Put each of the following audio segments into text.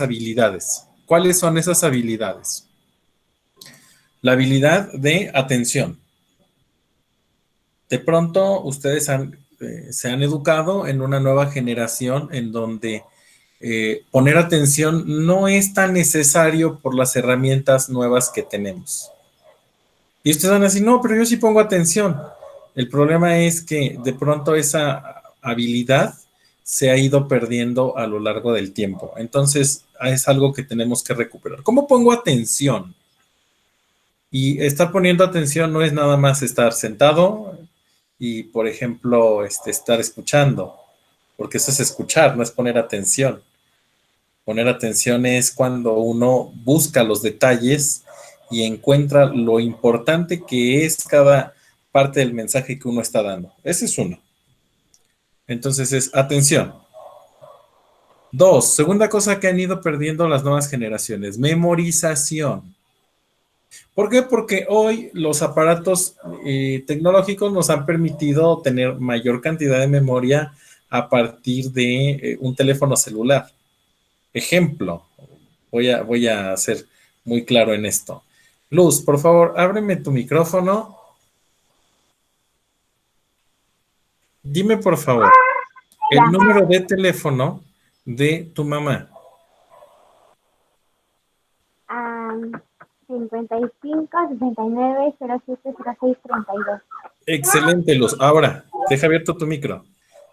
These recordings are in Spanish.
habilidades. ¿Cuáles son esas habilidades? La habilidad de atención. De pronto ustedes se han educado en una nueva generación en donde poner atención no es tan necesario por las herramientas nuevas que tenemos. Y ustedes van a decir, no, pero yo sí pongo atención. El problema es que de pronto esa habilidad se ha ido perdiendo a lo largo del tiempo. Entonces, es algo que tenemos que recuperar. ¿Cómo pongo atención? Y estar poniendo atención no es nada más estar sentado y, por ejemplo, estar escuchando, porque eso es escuchar, no es poner atención. Poner atención es cuando uno busca los detalles y encuentra lo importante que es cada parte del mensaje que uno está dando. Ese es uno. Entonces es atención. Dos, segunda cosa que han ido perdiendo las nuevas generaciones, memorización. ¿Por qué? Porque hoy los aparatos tecnológicos nos han permitido tener mayor cantidad de memoria a partir de un teléfono celular. Ejemplo, voy a ser muy claro en esto. Luz, por favor, ábreme tu micrófono. Dime, por favor, el número de teléfono de tu mamá. 55 69 07 06 32. Excelente, Luz. Ahora, deja abierto tu micro.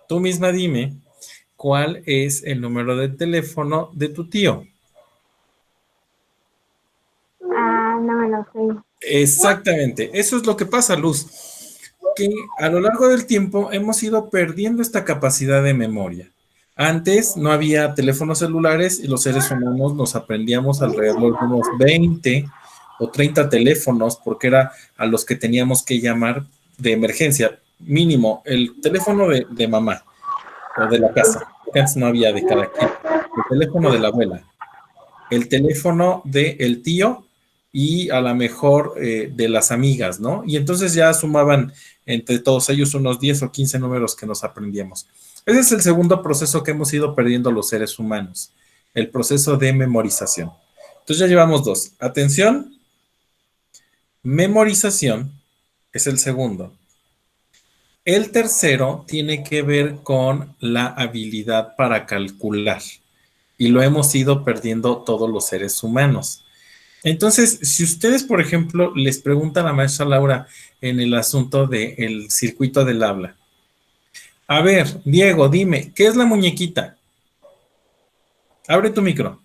Tú misma dime cuál es el número de teléfono de tu tío. No me lo sé. Exactamente, eso es lo que pasa, Luz, que a lo largo del tiempo hemos ido perdiendo esta capacidad de memoria. Antes no había teléfonos celulares y los seres humanos nos aprendíamos alrededor de unos 20 o 30 teléfonos porque era a los que teníamos que llamar de emergencia, mínimo el teléfono de mamá o de la casa, porque antes no había de cada quien, el teléfono de la abuela, el teléfono del tío y a lo mejor de las amigas, ¿no? Y entonces ya sumaban entre todos ellos unos 10 o 15 números que nos aprendíamos. Ese es el segundo proceso que hemos ido perdiendo los seres humanos, el proceso de memorización. Entonces ya llevamos dos. Atención, memorización es el segundo. El tercero tiene que ver con la habilidad para calcular y lo hemos ido perdiendo todos los seres humanos. Entonces, si ustedes, por ejemplo, les preguntan a la maestra Laura en el asunto del circuito del habla, a ver, Diego, dime, ¿qué es la muñequita? Abre tu micro.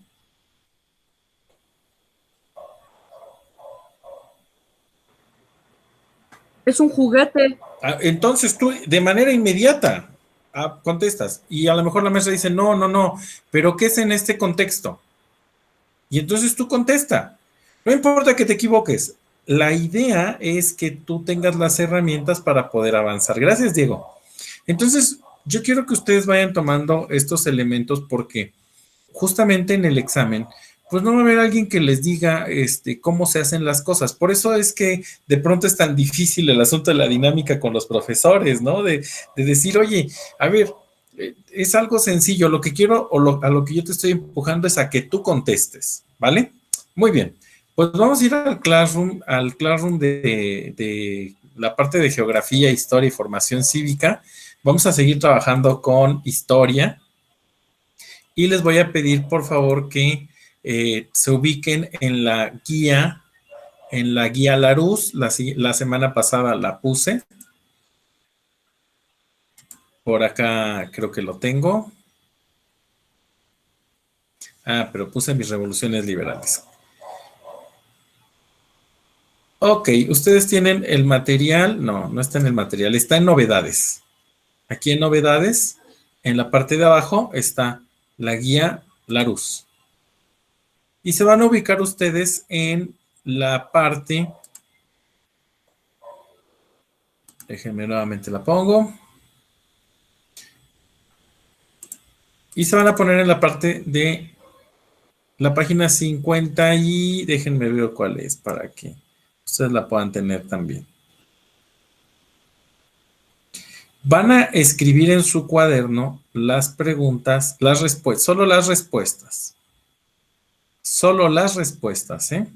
Es un juguete. Entonces tú, de manera inmediata, contestas. Y a lo mejor la maestra dice, no, no, no, pero ¿qué es en este contexto? Y entonces tú contesta. No importa que te equivoques. La idea es que tú tengas las herramientas para poder avanzar. Gracias, Diego. Entonces, yo quiero que ustedes vayan tomando estos elementos porque justamente en el examen, pues no va a haber alguien que les diga cómo se hacen las cosas. Por eso es que de pronto es tan difícil el asunto de la dinámica con los profesores, ¿no? De decir, oye, a ver, es algo sencillo, lo que quiero o a lo que yo te estoy empujando es a que tú contestes, ¿vale? Muy bien, pues vamos a ir al classroom de la parte de geografía, historia y formación cívica. Vamos a seguir trabajando con historia y les voy a pedir por favor que se ubiquen en la guía Larus. La semana pasada la puse. Por acá creo que lo tengo. Pero puse mis revoluciones liberales. Ok, ustedes tienen el material. No, no está en el material, está en novedades. Aquí en novedades, en la parte de abajo está la guía Larus. Y se van a ubicar ustedes en la parte. Déjenme nuevamente la pongo. Y se van a poner en la parte de la página 50 y déjenme ver cuál es para que ustedes la puedan tener también. Van a escribir en su cuaderno las preguntas, las respuestas, solo las respuestas. Solo las respuestas, ¿eh?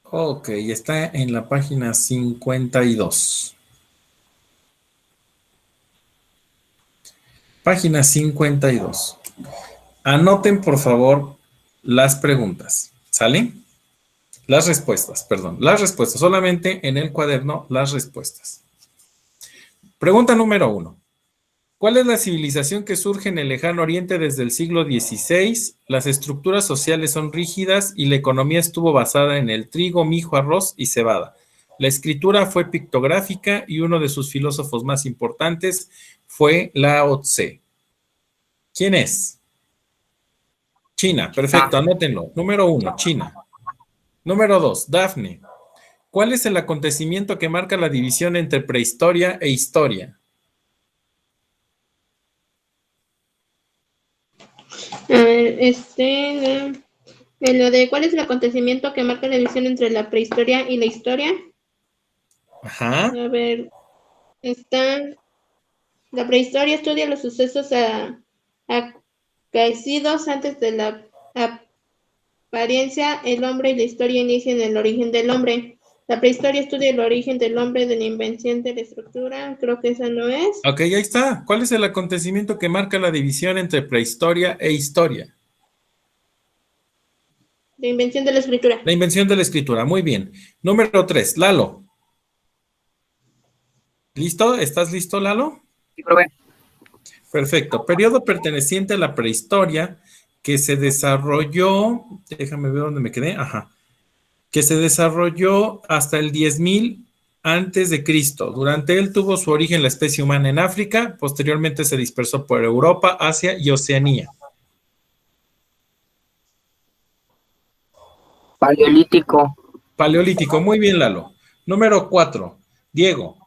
Ok, está en la página 52. Página 52. Anoten, por favor, las preguntas. ¿Sale? Las respuestas, perdón. Las respuestas. Solamente en el cuaderno, las respuestas. Pregunta número 1. ¿Cuál es la civilización que surge en el lejano oriente desde el siglo XVI? Las estructuras sociales son rígidas y la economía estuvo basada en el trigo, mijo, arroz y cebada. La escritura fue pictográfica y uno de sus filósofos más importantes fue Lao Tse. ¿Quién es? China, perfecto, anótenlo. Número 1, China. Número 2, Dafne. ¿Cuál es el acontecimiento que marca la división entre prehistoria e historia? A ver, en lo de cuál es el acontecimiento que marca la división entre la prehistoria y la historia. Ajá. A ver, está. La prehistoria estudia los sucesos acaecidos antes de la apariencia el hombre y la historia inicia en el origen del hombre. La prehistoria estudia el origen del hombre de la invención de la estructura. Creo que esa no es. Ok, ahí está. ¿Cuál es el acontecimiento que marca la división entre prehistoria e historia? La invención de la escritura. La invención de la escritura, muy bien. Número 3, Lalo. ¿Listo? ¿Estás listo, Lalo? Sí, profe. Perfecto. Periodo perteneciente a la prehistoria que se desarrolló, déjame ver dónde me quedé, ajá, que se desarrolló hasta el 10.000 antes de Cristo. Durante él tuvo su origen la especie humana en África, posteriormente se dispersó por Europa, Asia y Oceanía. Paleolítico. Paleolítico, muy bien, Lalo. Número 4, Diego.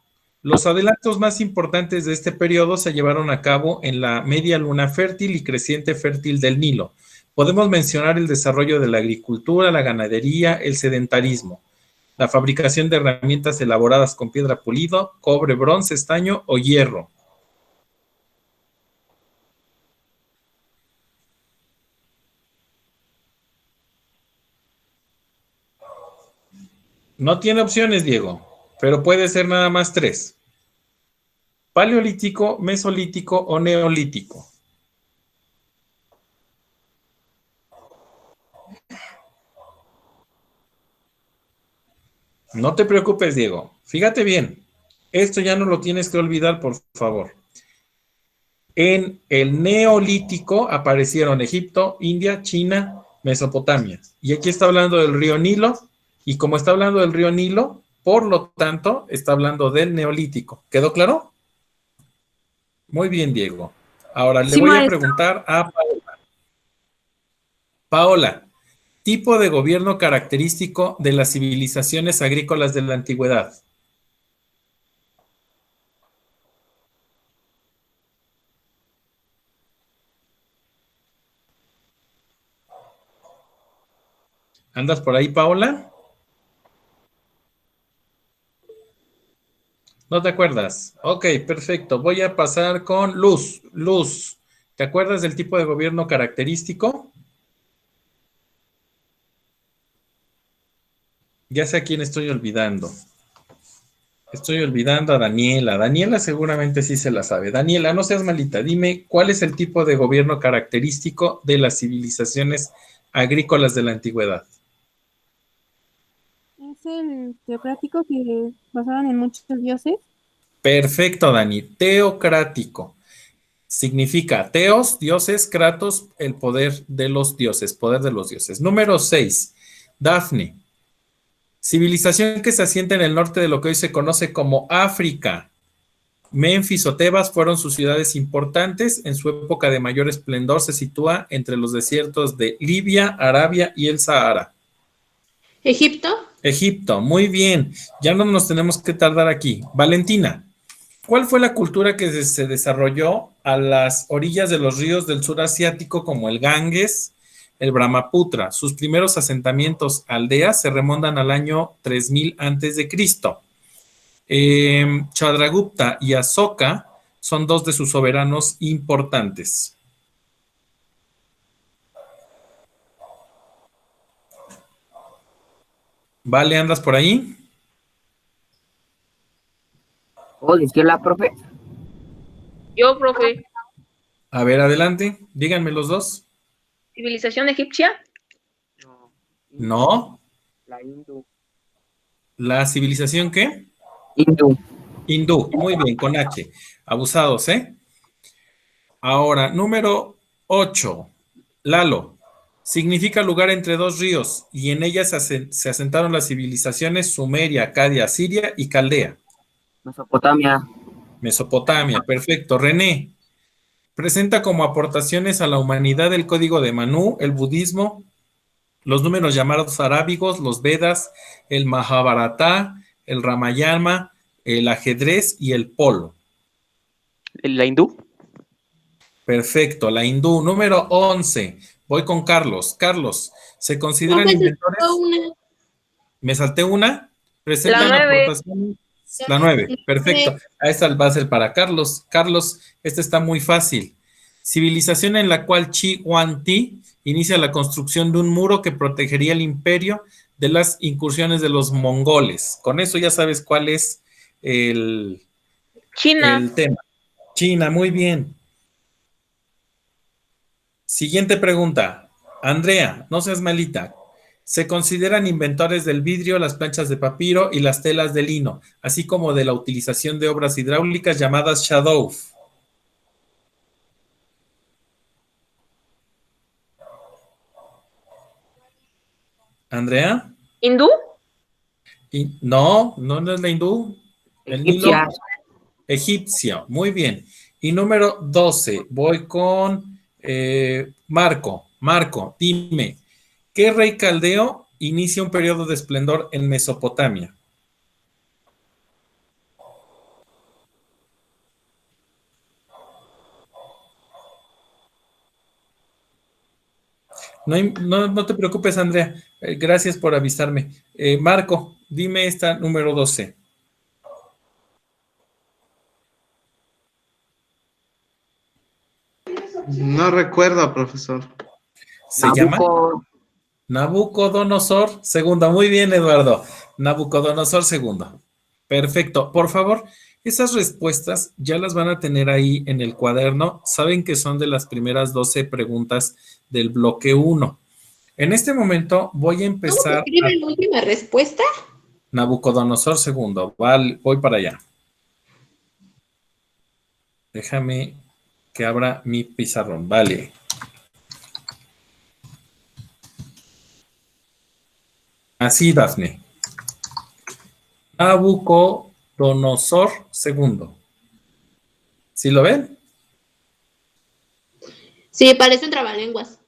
Los adelantos más importantes de este periodo se llevaron a cabo en la media luna fértil y creciente fértil del Nilo. Podemos mencionar el desarrollo de la agricultura, la ganadería, el sedentarismo, la fabricación de herramientas elaboradas con piedra pulido, cobre, bronce, estaño o hierro. No tiene opciones, Diego, pero puede ser nada más 3. Paleolítico, mesolítico o neolítico. No te preocupes, Diego. Fíjate bien. Esto ya no lo tienes que olvidar, por favor. En el neolítico aparecieron Egipto, India, China, Mesopotamia. Y aquí está hablando del río Nilo. Y como está hablando del río Nilo, por lo tanto, está hablando del neolítico. ¿Quedó claro? Muy bien, Diego. Ahora le Sí, voy a maestro. preguntar a Paola. Paola, tipo de gobierno característico de las civilizaciones agrícolas de la antigüedad. ¿Andas por ahí, Paola? ¿No te acuerdas? Ok, perfecto. Voy a pasar con Luz. Luz, ¿te acuerdas del tipo de gobierno característico? Ya sé a quién estoy olvidando. Estoy olvidando a Daniela. Daniela seguramente sí se la sabe. Daniela, no seas malita. Dime, ¿cuál es el tipo de gobierno característico de las civilizaciones agrícolas de la antigüedad? Es el teocrático que basaban en muchos dioses. Perfecto, Dani. Teocrático. Significa teos, dioses, kratos, el poder de los dioses, poder de los dioses. Número 6, Dafne. Civilización que se asienta en el norte de lo que hoy se conoce como África. Menfis o Tebas fueron sus ciudades importantes. En su época de mayor esplendor se sitúa entre los desiertos de Libia, Arabia y el Sahara. ¿Egipto? Egipto, muy bien. Ya no nos tenemos que tardar aquí. Valentina, ¿cuál fue la cultura que se desarrolló a las orillas de los ríos del sur asiático como el Ganges, el Brahmaputra. Sus primeros asentamientos aldeas se remontan al año 3000 antes de Cristo. Chandragupta y Asoka son dos de sus soberanos importantes. Vale, ¿andas por ahí? Oh, ¿es que la profe? Yo, profe. A ver, adelante. Díganme los dos. ¿Civilización egipcia? No. La hindú. ¿La civilización qué? Hindú. Hindú. Muy bien, con H. Abusados, ¿eh? Ahora, número 8. Lalo. Significa lugar entre dos ríos y en ella se asentaron las civilizaciones Sumeria, Acadia, Siria y Caldea. Mesopotamia. Mesopotamia, perfecto. René. Presenta como aportaciones a la humanidad el código de Manú, el budismo, los números llamados arábigos, los Vedas, el Mahabharata, el Ramayana, el ajedrez y el polo. ¿La hindú? Perfecto, la hindú. Número 11. Voy con Carlos. Carlos, ¿se consideran Profe, se inventores? faltó una. ¿Me salté una? Presentan La 9. aportaciones. La 9, perfecto. A esta va a ser para Carlos. Carlos, esta está muy fácil. Civilización en la cual Chi Huang Ti inicia la construcción de un muro que protegería el imperio de las incursiones de los mongoles. Con eso ya sabes cuál es el China. tema. China, muy bien. Siguiente pregunta. Andrea, no seas malita. Se consideran inventores del vidrio, las planchas de papiro y las telas de lino, así como de la utilización de obras hidráulicas llamadas shadow. Andrea. ¿Hindú? No, no es la hindú. El Nilo Egipcia. egipcio. Muy bien. Y número 12. Voy con Marco. Marco, dime, ¿qué rey caldeo inicia un periodo de esplendor en Mesopotamia? No te preocupes, Andrea. Gracias por avisarme. Marco, dime esta número 12. No recuerdo, profesor. ¿Se llama? Nabucodonosor II. Muy bien, Eduardo. Nabucodonosor II. Perfecto. Por favor, esas respuestas ya las van a tener ahí en el cuaderno. Saben que son de las primeras 12 preguntas del bloque 1. En este momento voy a ¿Cómo se empezar escribe la última respuesta? Nabucodonosor II. Vale, voy para allá. Déjame que abra mi pizarrón. Vale. Así, Dafne. Nabucodonosor II. ¿Sí lo ven? Sí, parece un trabalenguas.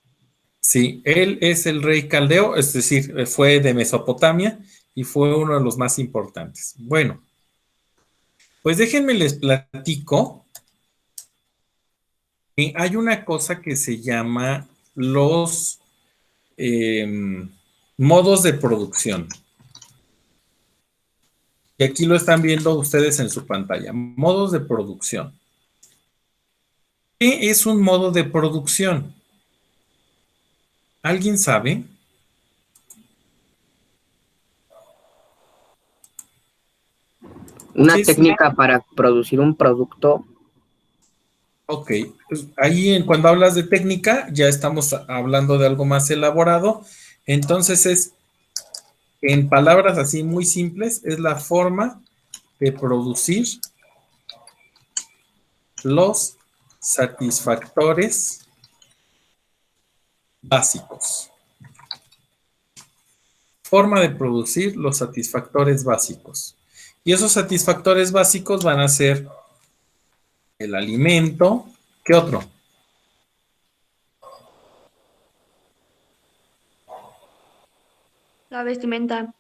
Sí, él es el rey caldeo, es decir, fue de Mesopotamia y fue uno de los más importantes. Bueno, pues déjenme les platico. Hay una cosa que se llama los modos de producción. Y aquí lo están viendo ustedes en su pantalla. Modos de producción. ¿Qué es un modo de producción? ¿Alguien sabe? Una técnica para producir un producto. Ok, pues ahí cuando hablas de técnica ya estamos hablando de algo más elaborado. Entonces es, en palabras así muy simples, es la forma de producir los satisfactores básicos. Forma de producir los satisfactores básicos. Y esos satisfactores básicos van a ser el alimento. ¿Qué otro? La vestimenta.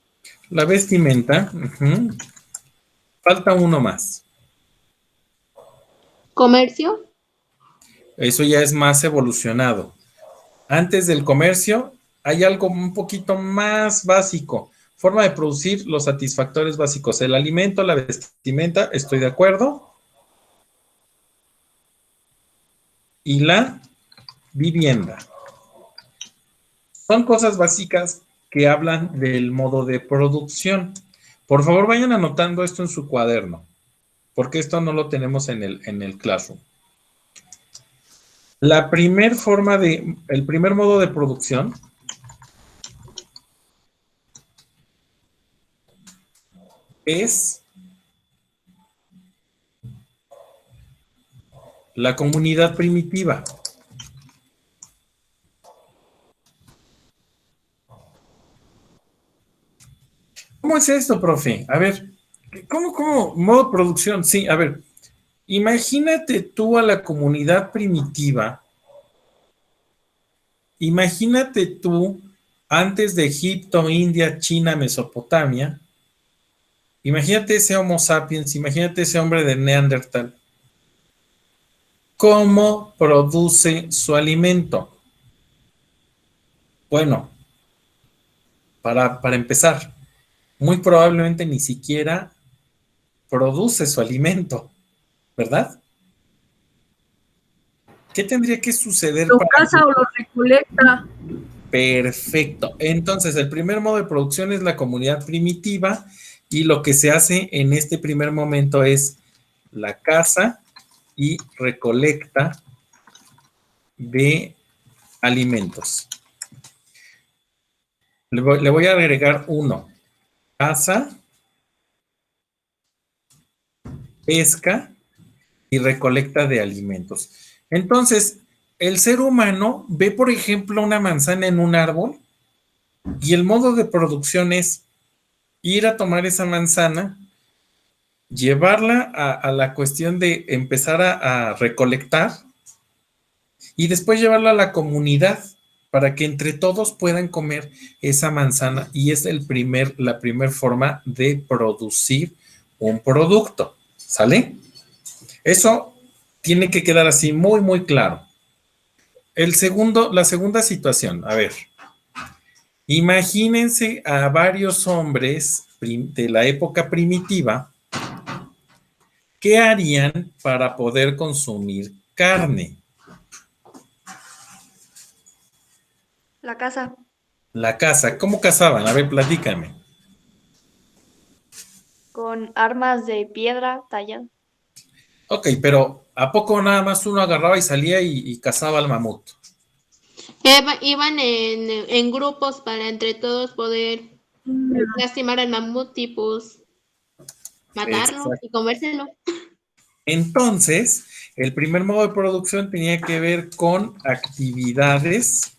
La vestimenta. Falta uno más. ¿Comercio? Eso ya es más evolucionado. Antes del comercio hay algo un poquito más básico. Forma de producir los satisfactores básicos. El alimento, la vestimenta, estoy de acuerdo. Y la vivienda. Son cosas básicas que hablan del modo de producción. Por favor, vayan anotando esto en su cuaderno, porque esto no lo tenemos en el Classroom. El primer modo de producción es la comunidad primitiva. ¿Cómo es esto, profe? A ver, ¿cómo? Modo de producción, sí, a ver. Imagínate tú a la comunidad primitiva. Imagínate tú antes de Egipto, India, China, Mesopotamia. Imagínate ese Homo sapiens, imagínate ese hombre de Neandertal. ¿Cómo produce su alimento? Bueno, para empezar, muy probablemente ni siquiera produce su alimento, ¿verdad? ¿Qué tendría que suceder Lo para caza o lo recolecta. Perfecto. Entonces, el primer modo de producción es la comunidad primitiva y lo que se hace en este primer momento es la caza y recolecta de alimentos. Le voy a agregar uno. Caza, pesca y recolecta de alimentos. Entonces, el ser humano ve, por ejemplo, una manzana en un árbol y el modo de producción es ir a tomar esa manzana, llevarla a la cuestión de empezar a recolectar y después llevarla a la comunidad para que entre todos puedan comer esa manzana y es la primera forma de producir un producto, ¿sale? Eso tiene que quedar así muy, muy claro. La segunda situación, a ver, imagínense a varios hombres de la época primitiva, ¿qué harían para poder consumir carne? La casa. La caza, ¿cómo cazaban? A ver, platícame. Con armas de piedra talladas. Ok, pero ¿a poco nada más uno agarraba y salía y cazaba al mamut? Iban en grupos para entre todos poder lastimar al mamut y pues matarlo Exacto. y comérselo. Entonces, el primer modo de producción tenía que ver con actividades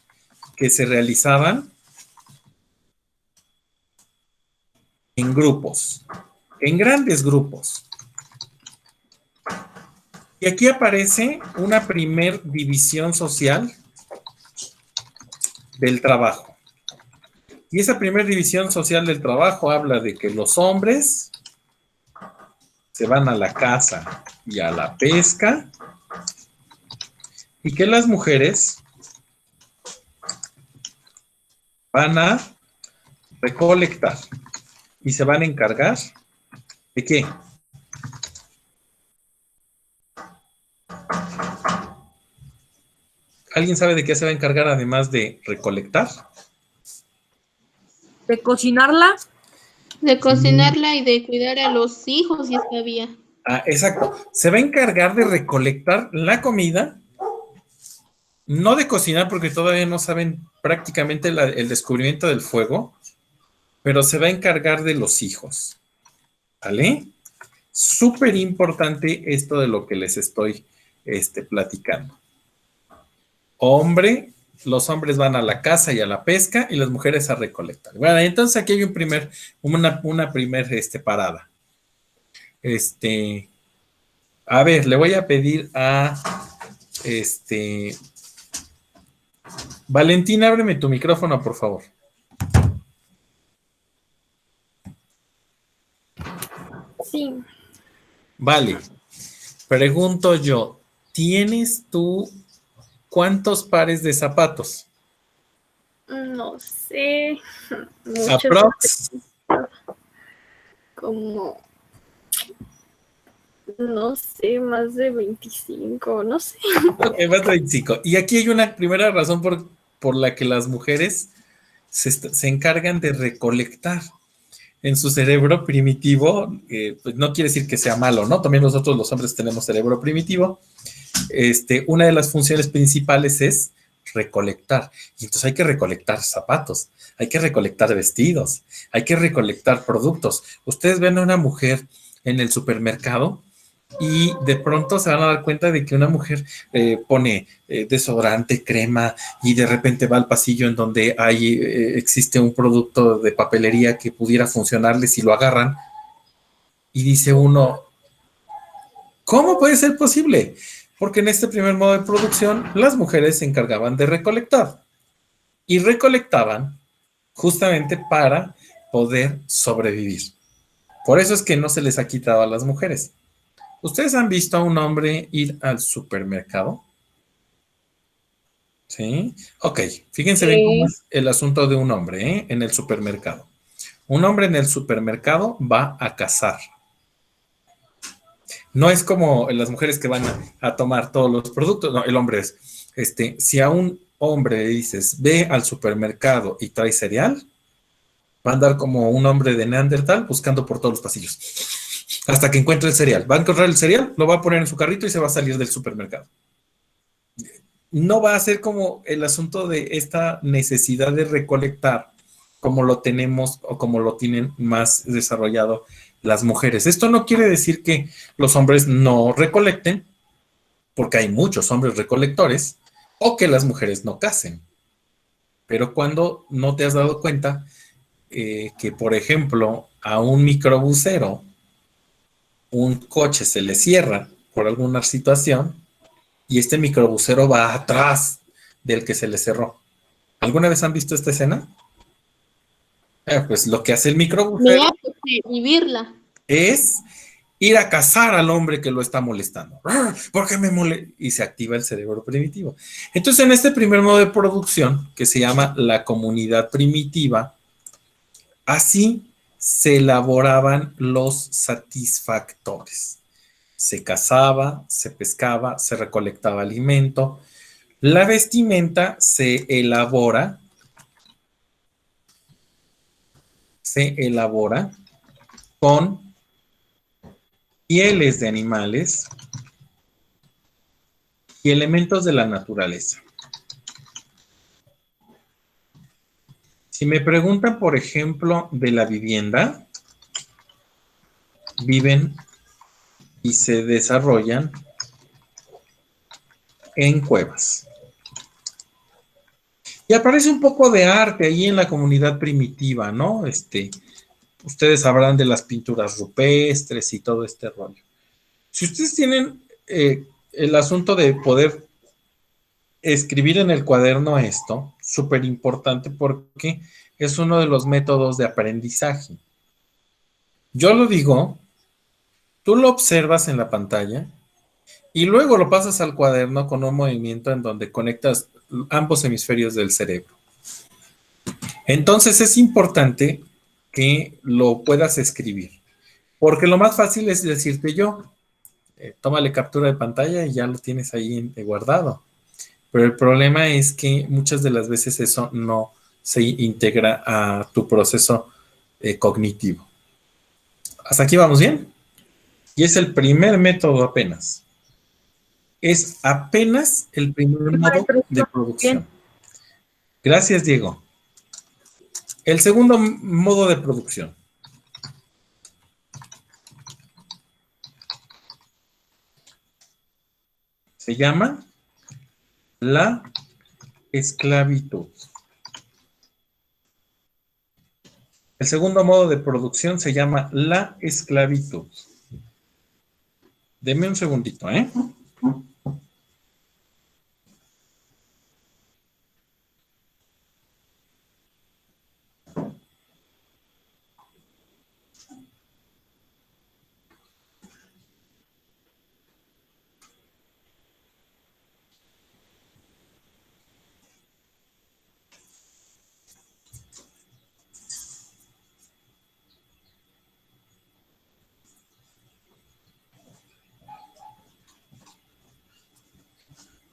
que se realizaban en grupos, en grandes grupos. Y aquí aparece una primer división social del trabajo. Y esa primera división social del trabajo habla de que los hombres se van a la caza y a la pesca y que las mujeres van a recolectar y se van a encargar ¿de qué? ¿Alguien sabe de qué se va a encargar además de recolectar? ¿De cocinarla? De cocinarla y de cuidar a los hijos, si es que había. Ah, exacto. Se va a encargar de recolectar la comida, no de cocinar porque todavía no saben prácticamente el descubrimiento del fuego, pero se va a encargar de los hijos. ¿Vale? Súper importante esto de lo que les estoy platicando. Los hombres van a la caza y a la pesca y las mujeres a recolectar. Bueno, entonces aquí hay una primer parada. A ver, le voy a pedir a Valentina, ábreme tu micrófono, por favor. Sí. Vale. Pregunto yo, ¿tienes tú cuántos pares de zapatos? No sé. Muchas Aprox. como, no sé, más de 25, no sé. Ok, más de 25. Y aquí hay una primera razón por la que las mujeres se encargan de recolectar en su cerebro primitivo. Pues no quiere decir que sea malo, ¿no? También nosotros los hombres tenemos cerebro primitivo. Una de las funciones principales es recolectar. Y entonces hay que recolectar zapatos, hay que recolectar vestidos, hay que recolectar productos. Ustedes ven a una mujer en el supermercado y de pronto se van a dar cuenta de que una mujer pone desodorante, crema, y de repente va al pasillo en donde existe un producto de papelería que pudiera funcionarles y lo agarran y dice uno, ¿cómo puede ser posible? Porque en este primer modo de producción las mujeres se encargaban de recolectar y recolectaban justamente para poder sobrevivir. Por eso es que no se les ha quitado a las mujeres. ¿Ustedes han visto a un hombre ir al supermercado? ¿Sí? Ok, fíjense bien cómo es el asunto de un hombre, ¿eh? En el supermercado. Un hombre en el supermercado va a cazar. No es como las mujeres que van a tomar todos los productos, no, el hombre es, si a un hombre le dices, ve al supermercado y trae cereal, va a andar como un hombre de Neandertal buscando por todos los pasillos, hasta que encuentre el cereal. Va a encontrar el cereal, lo va a poner en su carrito y se va a salir del supermercado. No va a ser como el asunto de esta necesidad de recolectar como lo tenemos o como lo tienen más desarrollado las mujeres. Esto no quiere decir que los hombres no recolecten, porque hay muchos hombres recolectores, o que las mujeres no casen. Pero cuando no te has dado cuenta que, por ejemplo, a un microbusero, un coche se le cierra por alguna situación y este microbusero va atrás del que se le cerró. ¿Alguna vez han visto esta escena? Pues lo que hace el microbusero Vivirla. es ir a cazar al hombre que lo está molestando. ¿Por qué me molesta? Y se activa el cerebro primitivo. Entonces, en este primer modo de producción, que se llama la comunidad primitiva, así se elaboraban los satisfactores. Se cazaba, se pescaba, se recolectaba alimento. La vestimenta se elabora con pieles de animales y elementos de la naturaleza. Si me preguntan, por ejemplo, de la vivienda, viven y se desarrollan en cuevas. Y aparece un poco de arte ahí en la comunidad primitiva, ¿no? Ustedes sabrán de las pinturas rupestres y todo este rollo. Si ustedes tienen el asunto de poder escribir en el cuaderno esto, súper importante porque es uno de los métodos de aprendizaje. Yo lo digo, tú lo observas en la pantalla y luego lo pasas al cuaderno con un movimiento en donde conectas ambos hemisferios del cerebro. Entonces es importante que lo puedas escribir, porque lo más fácil es decirte yo, tómale captura de pantalla y ya lo tienes ahí guardado. Pero el problema es que muchas de las veces eso no se integra a tu proceso cognitivo. ¿Hasta aquí vamos bien? Y es el primer método apenas. Es apenas el primer modo de producción. Gracias, Diego. El segundo modo de producción. Se llama la esclavitud. El segundo modo de producción se llama la esclavitud. Deme un segundito, ¿eh?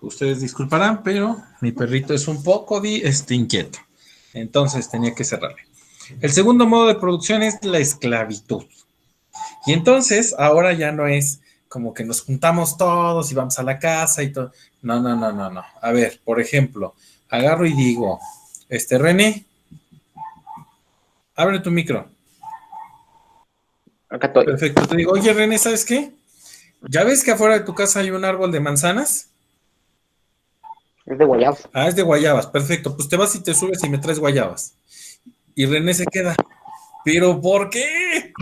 Ustedes disculparán, pero mi perrito es un poco inquieto. Entonces tenía que cerrarle. El segundo modo de producción es la esclavitud. Y entonces ahora ya no es como que nos juntamos todos y vamos a la casa y todo. No. A ver, por ejemplo, agarro y digo, René, abre tu micro. Acá estoy. Perfecto. Te digo, oye, René, ¿sabes qué? ¿Ya ves que afuera de tu casa hay un árbol de manzanas? Es de guayabas. Ah, es de guayabas. Perfecto. Pues te vas y te subes y me traes guayabas. Y René se queda. ¿Pero por qué?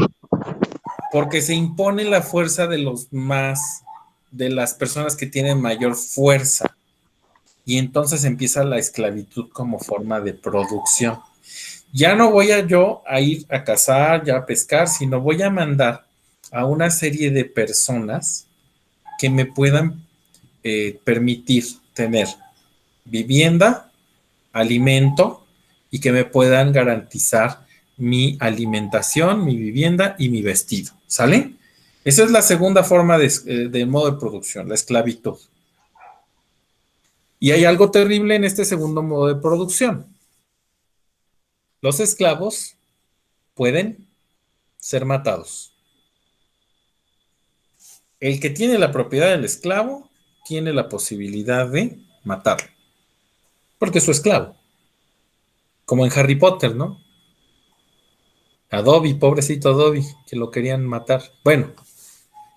Porque se impone la fuerza de de las personas que tienen mayor fuerza. Y entonces empieza la esclavitud como forma de producción. Ya no voy yo a ir a cazar, ya a pescar, sino voy a mandar a una serie de personas que me puedan permitir tener vivienda, alimento y que me puedan garantizar mi alimentación, mi vivienda y mi vestido. ¿Sale? Esa es la segunda forma de modo de producción, la esclavitud. Y hay algo terrible en este segundo modo de producción. Los esclavos pueden ser matados. El que tiene la propiedad del esclavo tiene la posibilidad de matarlo, porque es su esclavo. Como en Harry Potter, ¿no? A Dobby, pobrecito Dobby, que lo querían matar. Bueno,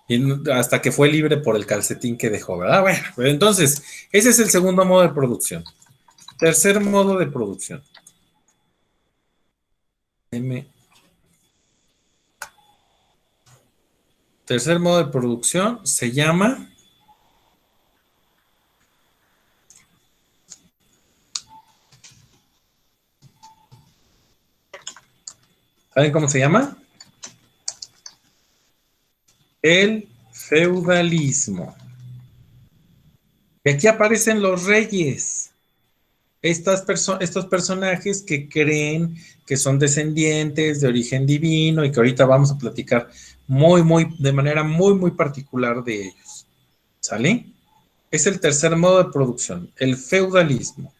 y hasta que fue libre por el calcetín que dejó, ¿verdad? Bueno, pues entonces, ese es el segundo modo de producción. Tercer modo de producción. Tercer modo de producción se llama ¿saben cómo se llama? El feudalismo. Y aquí aparecen los reyes. Estos personajes que creen que son descendientes de origen divino y que ahorita vamos a platicar de manera muy particular de ellos. ¿Sale? Es el tercer modo de producción, el feudalismo.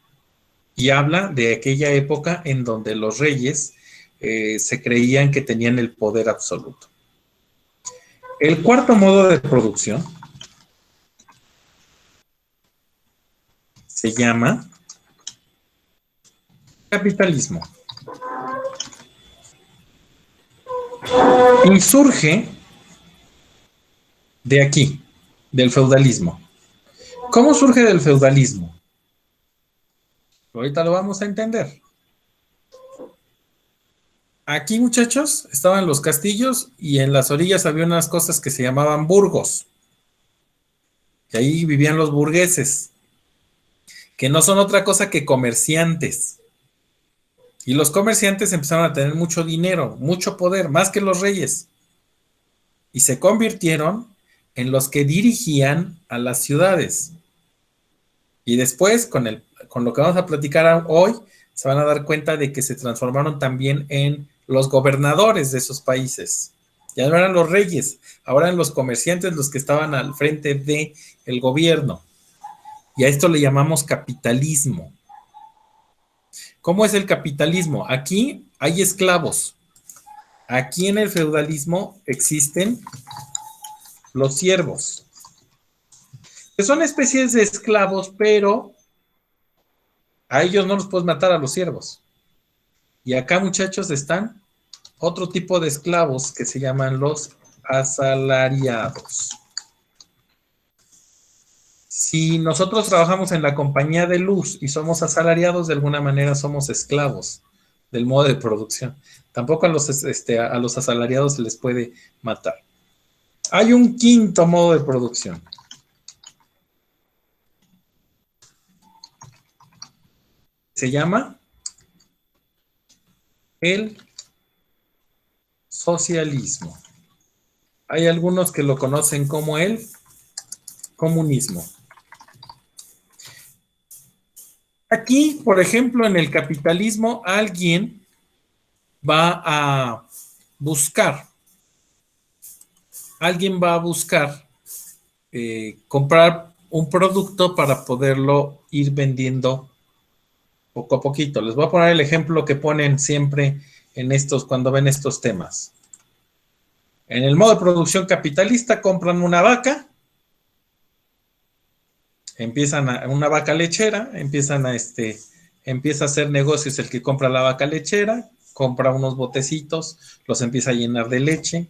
Y habla de aquella época en donde los reyes se creían que tenían el poder absoluto. El cuarto modo de producción se llama capitalismo. Y surge de aquí, del feudalismo. ¿Cómo surge del feudalismo? Ahorita lo vamos a entender. Aquí, muchachos, estaban los castillos y en las orillas había unas cosas que se llamaban burgos. Y ahí vivían los burgueses, que no son otra cosa que comerciantes. Y los comerciantes empezaron a tener mucho dinero, mucho poder, más que los reyes. Y se convirtieron en los que dirigían a las ciudades. Y después, con lo que vamos a platicar hoy, se van a dar cuenta de que se transformaron también en los gobernadores de esos países. Ya no eran los reyes, ahora eran los comerciantes los que estaban al frente del gobierno. Y a esto le llamamos capitalismo. ¿Cómo es el capitalismo? Aquí hay esclavos. Aquí en el feudalismo existen los siervos, que son especies de esclavos, pero a ellos no los puedes matar, a los siervos. Y acá, muchachos, están otro tipo de esclavos que se llaman los asalariados. Si nosotros trabajamos en la compañía de luz y somos asalariados, de alguna manera somos esclavos del modo de producción. Tampoco a los asalariados se les puede matar. Hay un quinto modo de producción. Se llama el socialismo. Hay algunos que lo conocen como el comunismo. Aquí, por ejemplo, en el capitalismo, alguien va a buscar comprar un producto para poderlo ir vendiendo poco a poquito. Les voy a poner el ejemplo que ponen siempre en estos, cuando ven estos temas. En el modo de producción capitalista compran una vaca, una vaca lechera, empieza a hacer negocios el que compra la vaca lechera, compra unos botecitos, los empieza a llenar de leche,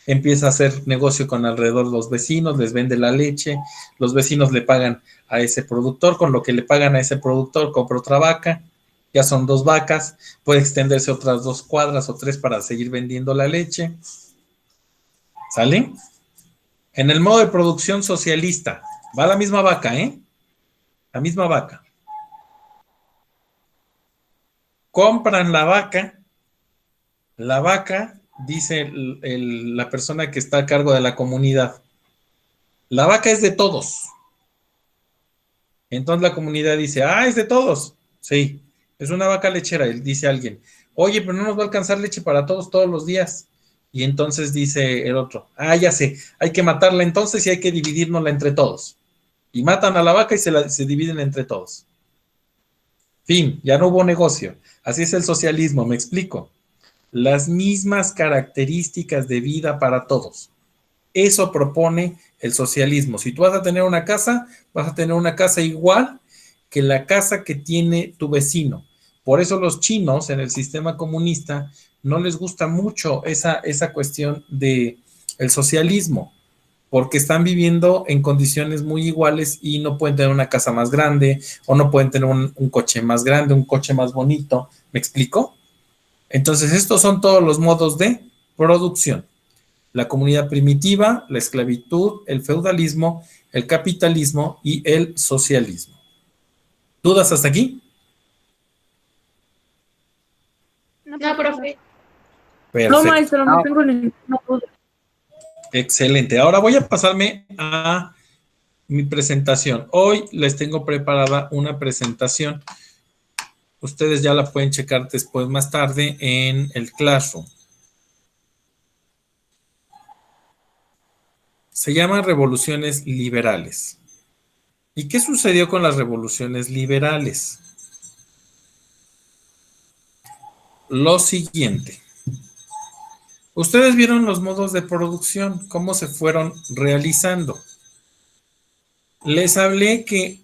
empieza a hacer negocio con alrededor de los vecinos, les vende la leche, los vecinos le pagan a ese productor, con lo que le pagan a ese productor compra otra vaca, ya son 2 vacas, puede extenderse otras 2 cuadras o 3 para seguir vendiendo la leche. ¿Sale? En el modo de producción socialista, va la misma vaca, ¿eh? La misma vaca. Compran la vaca, dice la persona que está a cargo de la comunidad, la vaca es de todos. Entonces la comunidad dice, es de todos. Sí, es una vaca lechera, dice alguien. Oye, pero no nos va a alcanzar leche para todos los días. Y entonces dice el otro, ya sé, hay que matarla entonces y hay que dividirnosla entre todos. Y matan a la vaca y se dividen entre todos. Fin, ya no hubo negocio. Así es el socialismo, me explico. Las mismas características de vida para todos. Eso propone el socialismo. Si tú vas a tener una casa, vas a tener una casa igual que la casa que tiene tu vecino. Por eso los chinos en el sistema comunista no les gusta mucho esa cuestión del socialismo, porque están viviendo en condiciones muy iguales y no pueden tener una casa más grande o no pueden tener un coche más grande, un coche más bonito. ¿Me explico? Entonces, estos son todos los modos de producción. La comunidad primitiva, la esclavitud, el feudalismo, el capitalismo y el socialismo. ¿Dudas hasta aquí? No, profe. Perfecto. No, maestro, no tengo ninguna duda. Excelente. Ahora voy a pasarme a mi presentación. Hoy les tengo preparada una presentación. Ustedes ya la pueden checar después, más tarde, en el Classroom. Se llama Revoluciones Liberales. ¿Y qué sucedió con las revoluciones liberales? Lo siguiente. Ustedes vieron los modos de producción, cómo se fueron realizando. Les hablé que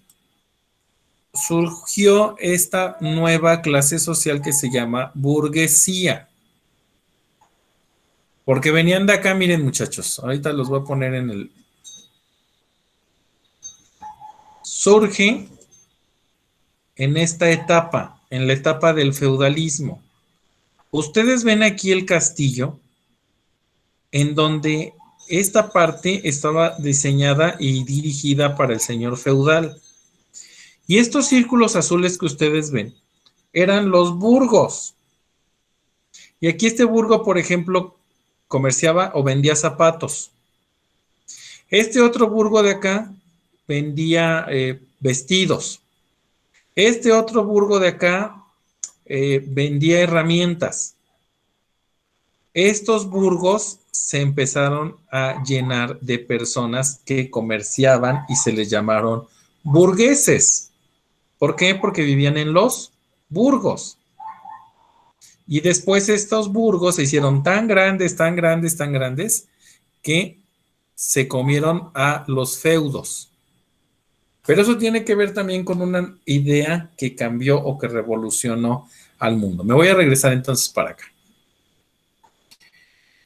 surgió esta nueva clase social que se llama burguesía. Porque venían de acá, miren muchachos, ahorita los voy a poner en el... Surge en esta etapa, en la etapa del feudalismo. Ustedes ven aquí el castillo, en donde esta parte estaba diseñada y dirigida para el señor feudal. Y estos círculos azules que ustedes ven eran los burgos. Y aquí este burgo, por ejemplo, comerciaba o vendía zapatos. Este otro burgo de acá vendía vestidos. Este otro burgo de acá vendía herramientas. Estos burgos se empezaron a llenar de personas que comerciaban y se les llamaron burgueses. ¿Por qué? Porque vivían en los burgos. Y después estos burgos se hicieron tan grandes, tan grandes, tan grandes, que se comieron a los feudos. Pero eso tiene que ver también con una idea que cambió o que revolucionó al mundo. Me voy a regresar entonces para acá.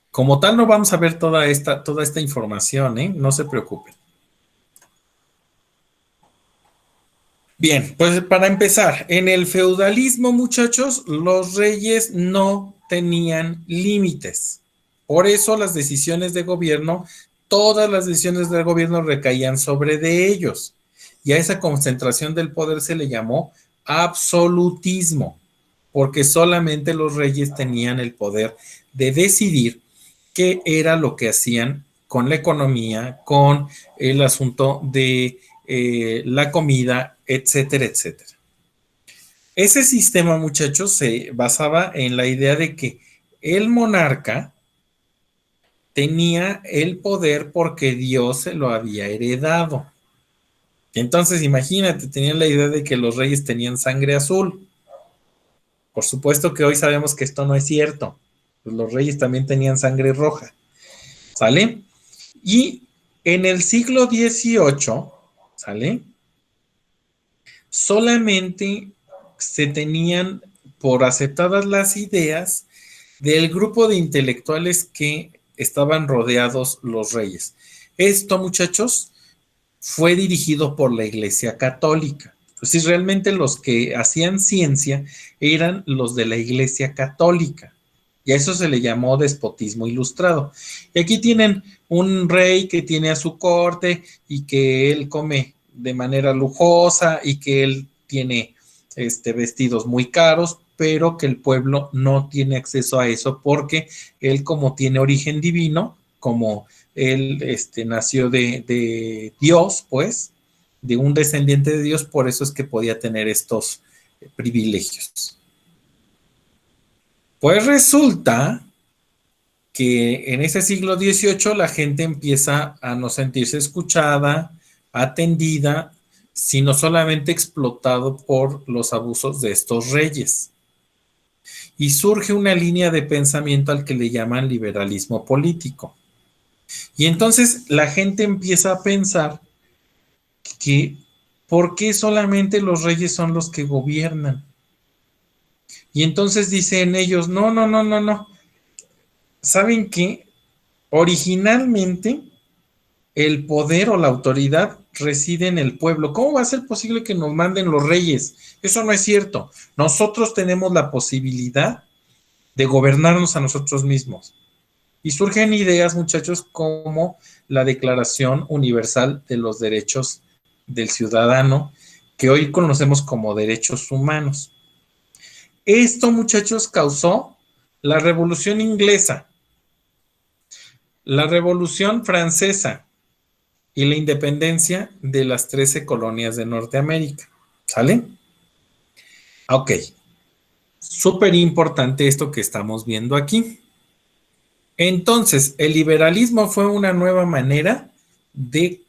Como tal, no vamos a ver toda esta información, ¿eh? No se preocupen. Bien, pues para empezar, en el feudalismo, muchachos, los reyes no tenían límites. Por eso las decisiones de gobierno, todas las decisiones del gobierno recaían sobre de ellos. Y a esa concentración del poder se le llamó absolutismo, porque solamente los reyes tenían el poder de decidir qué era lo que hacían con la economía, con el asunto de la comida, etcétera, etcétera. Ese sistema, muchachos, se basaba en la idea de que el monarca tenía el poder porque Dios se lo había heredado. Entonces, imagínate, tenían la idea de que los reyes tenían sangre azul. Por supuesto que hoy sabemos que esto no es cierto. Pues los reyes también tenían sangre roja. ¿Sale? Y en el siglo XVIII, ¿sale? Solamente se tenían por aceptadas las ideas del grupo de intelectuales que estaban rodeados los reyes. Esto, muchachos, fue dirigido por la Iglesia Católica. Entonces, realmente los que hacían ciencia eran los de la Iglesia Católica. Y a eso se le llamó despotismo ilustrado. Y aquí tienen un rey que tiene a su corte y que él come de manera lujosa y que él tiene vestidos muy caros, pero que el pueblo no tiene acceso a eso porque él, como tiene origen divino, como él nació de Dios, pues, de un descendiente de Dios, por eso es que podía tener estos privilegios. Pues resulta que en ese siglo XVIII la gente empieza a no sentirse escuchada, atendida, sino solamente explotado por los abusos de estos reyes. Y surge una línea de pensamiento al que le llaman liberalismo político. Y entonces la gente empieza a pensar que ¿por qué solamente los reyes son los que gobiernan? Y entonces dicen ellos, no. ¿Saben qué? Originalmente el poder o la autoridad reside en el pueblo. ¿Cómo va a ser posible que nos manden los reyes? Eso no es cierto. Nosotros tenemos la posibilidad de gobernarnos a nosotros mismos. Y surgen ideas, muchachos, como la Declaración Universal de los Derechos del Ciudadano, que hoy conocemos como derechos humanos. Esto, muchachos, causó la Revolución Inglesa, la Revolución Francesa y la independencia de las 13 colonias de Norteamérica. ¿Sale? Ok. Súper importante esto que estamos viendo aquí. Entonces, el liberalismo fue una nueva manera de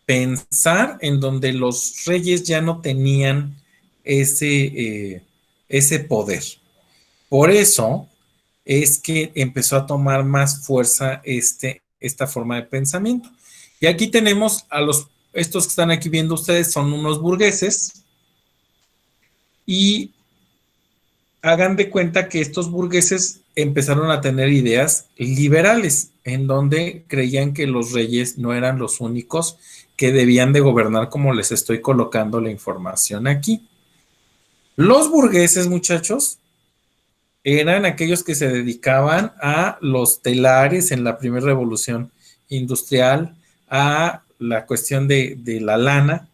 pensar en donde los reyes ya no tenían ese poder. Por eso es que empezó a tomar más fuerza esta forma de pensamiento. Y aquí tenemos a estos que están aquí viendo ustedes, son unos burgueses, y hagan de cuenta que estos burgueses empezaron a tener ideas liberales, en donde creían que los reyes no eran los únicos que debían de gobernar, como les estoy colocando la información aquí. Los burgueses, muchachos, eran aquellos que se dedicaban a los telares en la primera revolución industrial, a la cuestión de la lana.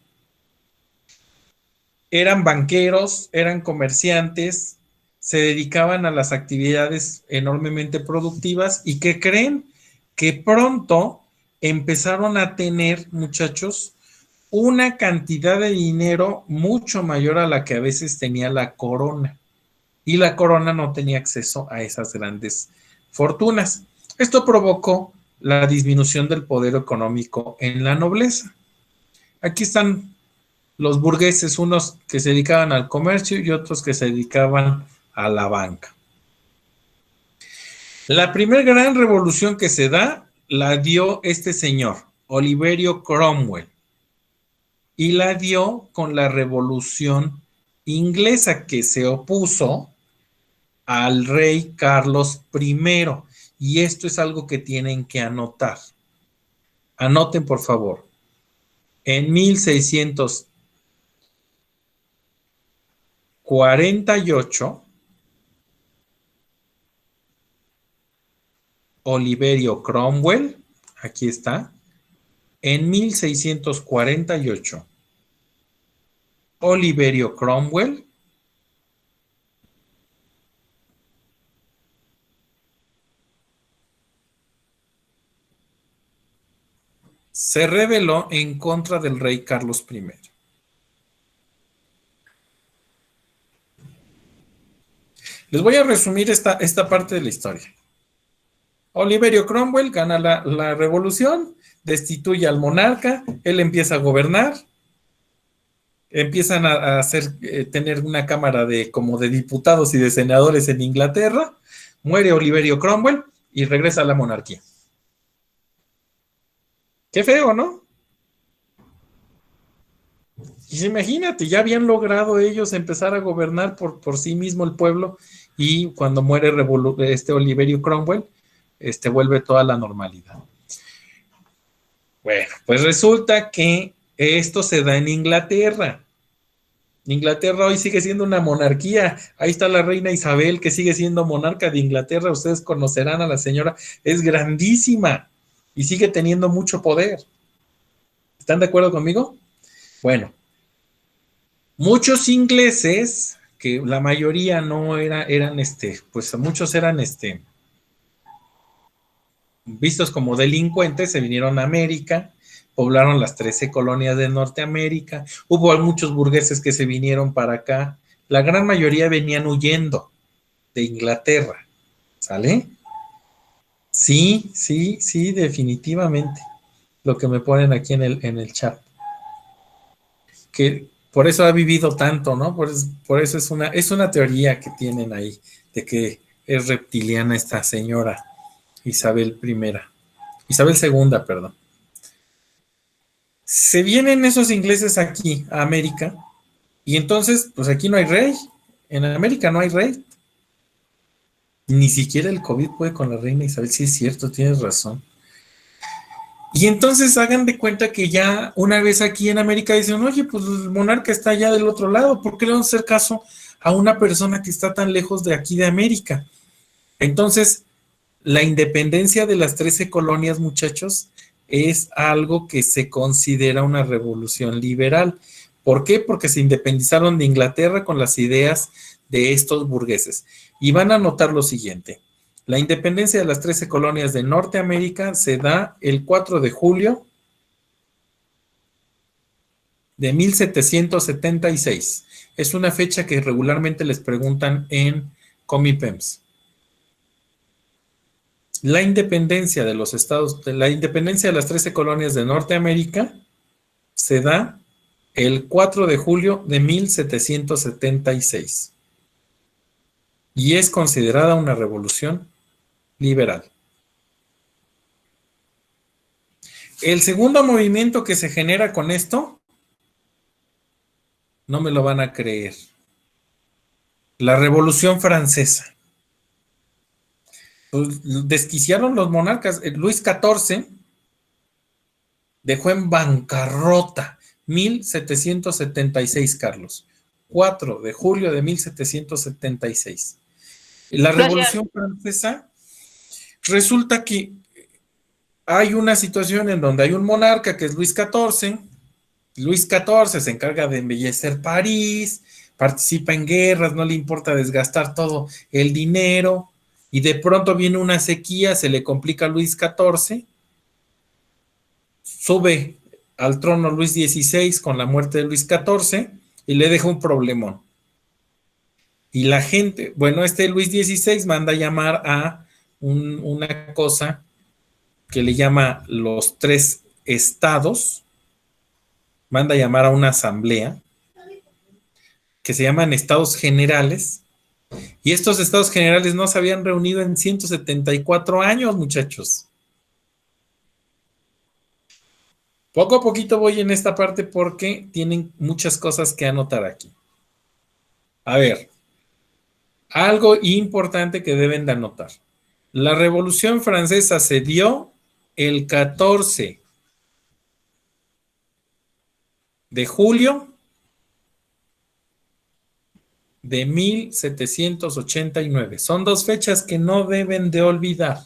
Eran banqueros, eran comerciantes, se dedicaban a las actividades enormemente productivas y que creen que pronto empezaron a tener, muchachos, una cantidad de dinero mucho mayor a la que a veces tenía la corona. Y la corona no tenía acceso a esas grandes fortunas. Esto provocó la disminución del poder económico en la nobleza. Aquí están los burgueses, unos que se dedicaban al comercio y otros que se dedicaban a la banca. La primera gran revolución que se da la dio este señor, Oliverio Cromwell, y la dio con la Revolución Inglesa, que se opuso al rey Carlos I. Y esto es algo que tienen que anotar. Anoten, por favor. En 1648, Oliverio Cromwell, aquí está. En 1648, Oliverio Cromwell se rebeló en contra del rey Carlos I. Les voy a resumir esta parte de la historia. Oliverio Cromwell gana la revolución, destituye al monarca, él empieza a gobernar, empiezan a tener una cámara como de diputados y de senadores en Inglaterra, muere Oliverio Cromwell y regresa a la monarquía. Qué feo, ¿no? Y imagínate, ya habían logrado ellos empezar a gobernar por sí mismo el pueblo, y cuando muere Oliverio Cromwell, vuelve toda la normalidad. Bueno, pues resulta que esto se da en Inglaterra. Inglaterra hoy sigue siendo una monarquía. Ahí está la reina Isabel, que sigue siendo monarca de Inglaterra. Ustedes conocerán a la señora, es grandísima y sigue teniendo mucho poder. ¿Están de acuerdo conmigo? Bueno, muchos ingleses, que la mayoría no eran pues muchos eran vistos como delincuentes, se vinieron a América, poblaron las 13 colonias de Norteamérica, hubo muchos burgueses que se vinieron para acá, la gran mayoría venían huyendo de Inglaterra, ¿sale? Sí, definitivamente, lo que me ponen aquí en el chat, que por eso ha vivido tanto, ¿no? Por eso es una teoría que tienen ahí, de que es reptiliana esta señora Isabel II, perdón. Se vienen esos ingleses aquí, a América, y entonces, pues aquí no hay rey. En América no hay rey. Ni siquiera el COVID puede con la reina Isabel. Sí, es cierto, tienes razón. Y entonces hagan de cuenta que ya una vez aquí en América dicen, oye, pues el monarca está allá del otro lado, ¿por qué le vamos a hacer caso a una persona que está tan lejos de aquí de América? Entonces, la independencia de las 13 colonias, muchachos, es algo que se considera una revolución liberal. ¿Por qué? Porque se independizaron de Inglaterra con las ideas de estos burgueses. Y van a notar lo siguiente. La independencia de las 13 colonias de Norteamérica se da el 4 de julio de 1776. Es una fecha que regularmente les preguntan en Comipems. La independencia de los la independencia de las 13 colonias de Norteamérica se da el 4 de julio de 1776 y es considerada una revolución liberal. El segundo movimiento que se genera con esto, no me lo van a creer, la Revolución Francesa. Pues desquiciaron los monarcas. Luis XIV dejó en bancarrota 1776, Carlos. 4 de julio de 1776. La Revolución Francesa, resulta que hay una situación en donde hay un monarca que es Luis XIV. Luis XIV se encarga de embellecer París, participa en guerras, no le importa desgastar todo el dinero. Y de pronto viene una sequía, se le complica a Luis XIV, sube al trono Luis XVI con la muerte de Luis XIV y le deja un problemón. Y la gente, bueno, Luis XVI manda a llamar a una cosa que le llama los 3 estados, manda a llamar a una asamblea que se llaman estados generales. Y estos estados generales no se habían reunido en 174 años, muchachos. Poco a poquito voy en esta parte porque tienen muchas cosas que anotar aquí. A ver, algo importante que deben de anotar. La Revolución Francesa se dio el 14 de julio de 1789. Son 2 fechas que no deben de olvidar.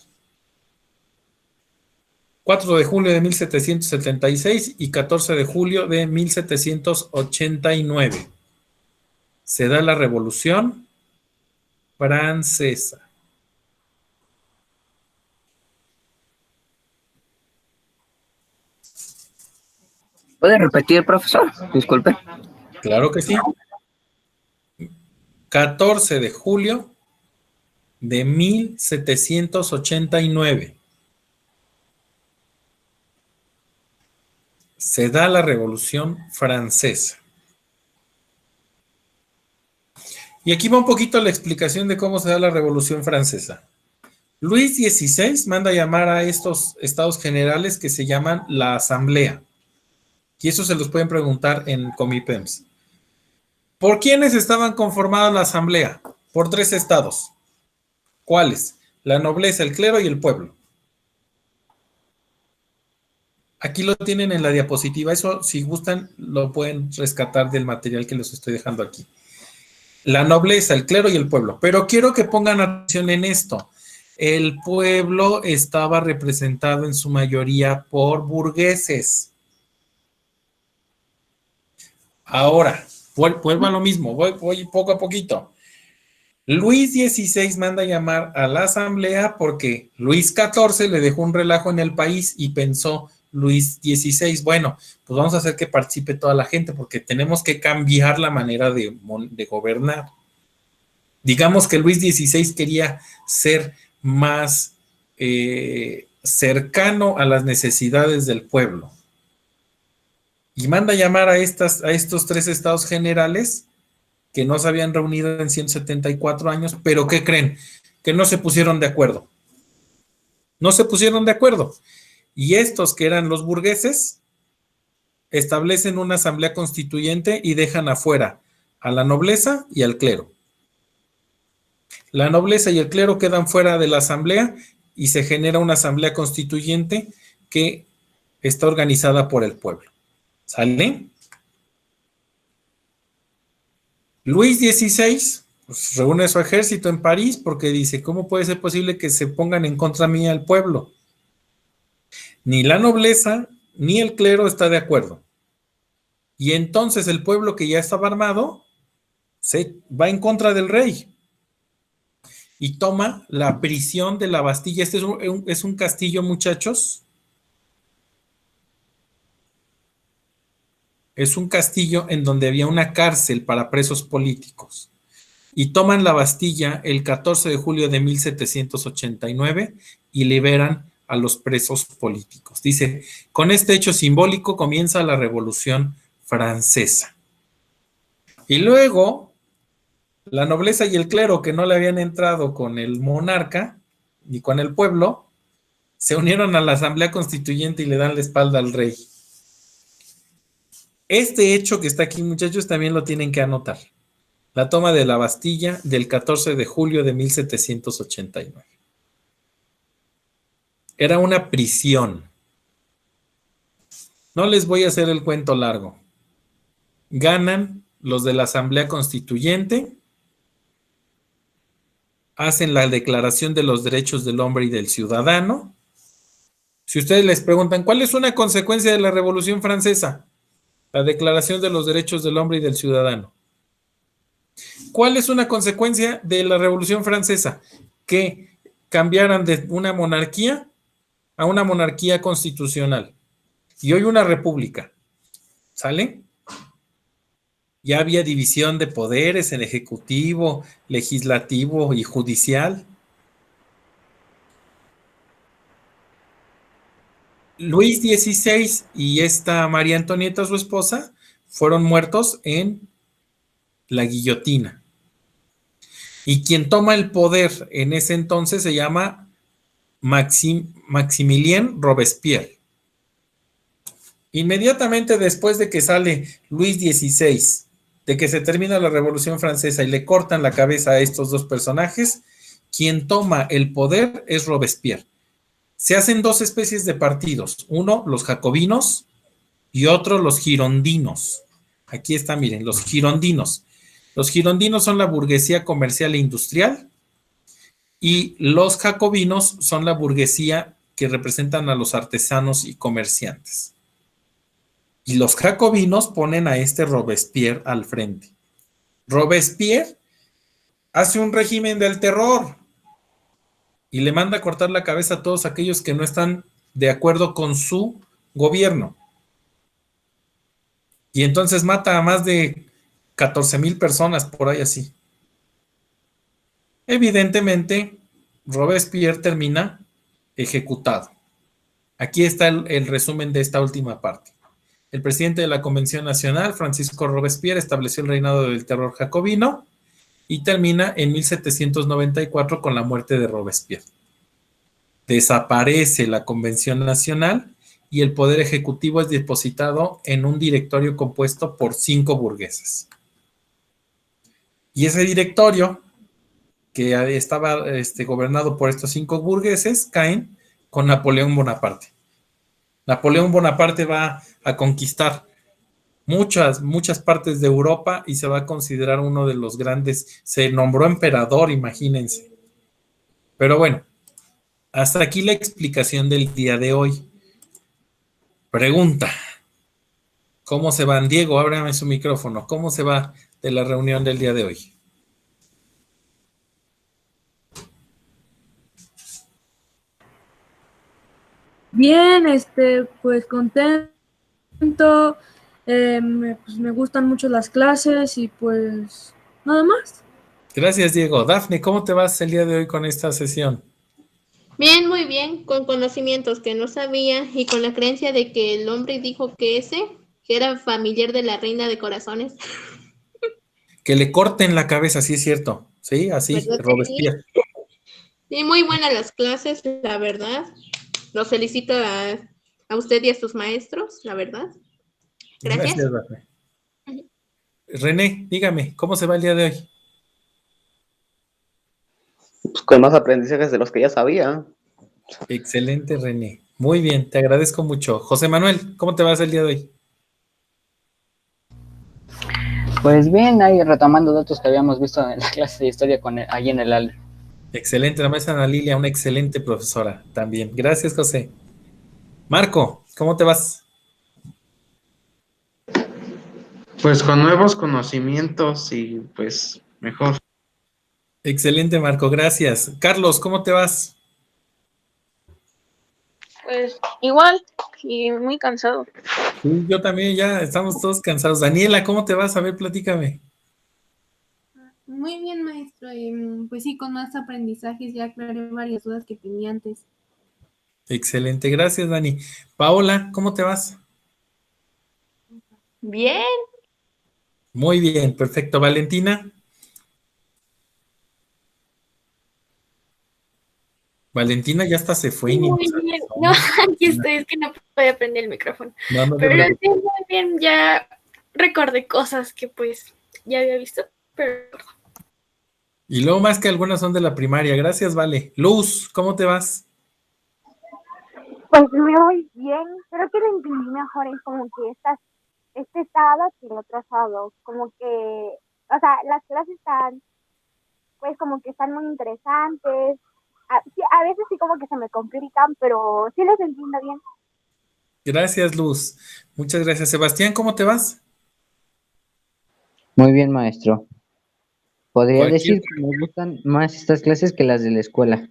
4 de julio de 1776 y 14 de julio de 1789. Se da la Revolución Francesa. ¿Puede repetir, profesor? Disculpe. Claro que sí. 14 de julio de 1789. Se da la Revolución Francesa. Y aquí va un poquito la explicación de cómo se da la Revolución Francesa. Luis XVI manda a llamar a estos estados generales que se llaman la Asamblea. Y eso se los pueden preguntar en Comipems. ¿Por quiénes estaban conformadas la Asamblea? Por 3 estados. ¿Cuáles? La nobleza, el clero y el pueblo. Aquí lo tienen en la diapositiva. Eso, si gustan, lo pueden rescatar del material que les estoy dejando aquí. La nobleza, el clero y el pueblo. Pero quiero que pongan atención en esto. El pueblo estaba representado en su mayoría por burgueses. Ahora, vuelvo a lo mismo, voy poco a poquito. Luis XVI manda a llamar a la asamblea porque Luis XIV le dejó un relajo en el país y pensó Luis XVI, bueno, pues vamos a hacer que participe toda la gente porque tenemos que cambiar la manera de gobernar. Digamos que Luis XVI quería ser más cercano a las necesidades del pueblo. Y manda a llamar a estos 3 estados generales que no se habían reunido en 174 años, pero ¿qué creen? Que no se pusieron de acuerdo. No se pusieron de acuerdo. Y estos que eran los burgueses establecen una asamblea constituyente y dejan afuera a la nobleza y al clero. La nobleza y el clero quedan fuera de la asamblea y se genera una asamblea constituyente que está organizada por el pueblo. ¿Sale? Luis XVI pues, reúne su ejército en París porque dice, ¿cómo puede ser posible que se pongan en contra mía el pueblo? Ni la nobleza ni el clero está de acuerdo. Y entonces el pueblo que ya estaba armado se va en contra del rey y toma la prisión de la Bastilla. Este es un castillo, muchachos. Es un castillo en donde había una cárcel para presos políticos. Y toman la Bastilla el 14 de julio de 1789 y liberan a los presos políticos. Dice, con este hecho simbólico comienza la Revolución Francesa. Y luego, la nobleza y el clero que no le habían entrado con el monarca ni con el pueblo, se unieron a la Asamblea Constituyente y le dan la espalda al rey. Este hecho que está aquí, muchachos, también lo tienen que anotar. La toma de la Bastilla del 14 de julio de 1789. Era una prisión. No les voy a hacer el cuento largo. Ganan los de la Asamblea Constituyente, hacen la Declaración de los Derechos del Hombre y del Ciudadano. Si ustedes les preguntan, ¿cuál es una consecuencia de la Revolución Francesa? La Declaración de los Derechos del Hombre y del Ciudadano. ¿Cuál es una consecuencia de la Revolución Francesa? Que cambiaran de una monarquía a una monarquía constitucional. Y hoy una república. ¿Sale? Ya había división de poderes en ejecutivo, legislativo y judicial. Luis XVI y esta María Antonieta, su esposa, fueron muertos en la guillotina. Y quien toma el poder en ese entonces se llama Maximilien Robespierre. Inmediatamente después de que sale Luis XVI, de que se termina la Revolución Francesa y le cortan la cabeza a estos 2 personajes, quien toma el poder es Robespierre. Se hacen 2 especies de partidos, uno los jacobinos y otro los girondinos. Aquí está, miren, los girondinos. Los girondinos son la burguesía comercial e industrial y los jacobinos son la burguesía que representan a los artesanos y comerciantes. Y los jacobinos ponen a este Robespierre al frente. Robespierre hace un régimen del terror y le manda a cortar la cabeza a todos aquellos que no están de acuerdo con su gobierno. Y entonces mata a más de 14,000 personas por ahí así. Evidentemente, Robespierre termina ejecutado. Aquí está el resumen de esta última parte. El presidente de la Convención Nacional, Francisco Robespierre, estableció el reinado del terror jacobino y termina en 1794 con la muerte de Robespierre. Desaparece la Convención Nacional y el poder ejecutivo es depositado en un directorio compuesto por 5 burgueses. Y ese directorio, que estaba gobernado por estos 5 burgueses, caen con Napoleón Bonaparte. Napoleón Bonaparte va a conquistar muchas partes de Europa y se va a considerar uno de los grandes, se nombró emperador, imagínense. Pero bueno, hasta aquí la explicación del día de hoy. Pregunta, ¿cómo se van? Diego, ábrame su micrófono. ¿Cómo se va de la reunión del día de hoy? Bien, pues contento. Pues me gustan mucho las clases y pues nada más. Gracias, Diego. Dafne, ¿cómo te vas el día de hoy con esta sesión? Bien, muy bien, con conocimientos que no sabía y con la creencia de que el hombre dijo que era familiar de la reina de corazones. Que le corten la cabeza, sí es cierto. Sí, así, ¿Verdad que Robespierre. Sí, muy buenas las clases, la verdad. Los felicito a usted y a sus maestros, la verdad. Gracias. Dafne. René, dígame, ¿cómo se va el día de hoy? Pues con más aprendizajes de los que ya sabía. Excelente, René. Muy bien, te agradezco mucho. José Manuel, ¿cómo te vas el día de hoy? Pues bien, ahí retomando datos que habíamos visto en la clase de historia ahí en el ALE. Excelente, la maestra Ana Lilia, una excelente profesora también. Gracias, José. Marco, ¿cómo te vas? Pues con nuevos conocimientos y pues mejor. Excelente, Marco, gracias. Carlos, ¿cómo te vas? Pues igual, y muy cansado. Sí, yo también, ya estamos todos cansados. Daniela, ¿cómo te vas? A ver, platícame. Muy bien, maestro. Pues sí, con más aprendizajes ya aclaré varias dudas que tenía antes. Excelente, gracias, Dani. Paola, ¿cómo te vas? Bien. Muy bien, perfecto. Valentina. Valentina ya hasta se fue. Muy bien. No, aquí estoy, es que no podía prender el micrófono. Pero sí, muy bien, ya recordé cosas que pues ya había visto, pero... Y luego más que algunas son de la primaria. Gracias, Vale. Luz, ¿cómo te vas? Pues me voy bien, creo que lo entendí mejor en como que este sábado que el otro sábado, como que, o sea, las clases están, pues como que están muy interesantes, sí, a veces sí como que se me complican, pero sí los entiendo bien. Gracias, Luz. Muchas gracias. Sebastián, ¿cómo te vas? Muy bien, maestro. Podría Cualquier- decir que me gustan más estas clases que las de la escuela.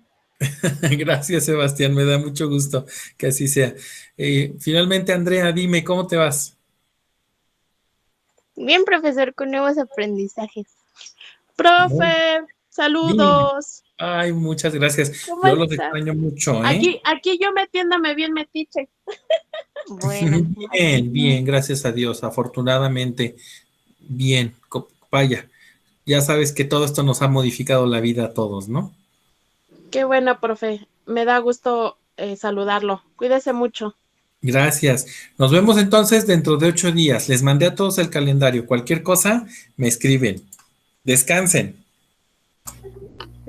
Gracias, Sebastián. Me da mucho gusto que así sea. Finalmente, Andrea, dime, ¿cómo te vas? Bien, profesor, con nuevos aprendizajes. Profe, saludos. Ay, muchas gracias. ¿Cómo Yo los está? extraño mucho, ¿eh? Aquí yo metiéndome bien metiche. Bueno, Bien, bien, gracias a Dios. Afortunadamente, bien. Vaya, ya sabes que todo esto nos ha modificado la vida a todos, ¿no? qué bueno, profe. Me da gusto saludarlo. Cuídese mucho. Gracias. Nos vemos entonces dentro de 8 días. Les mandé a todos el calendario. Cualquier cosa, me escriben. Descansen.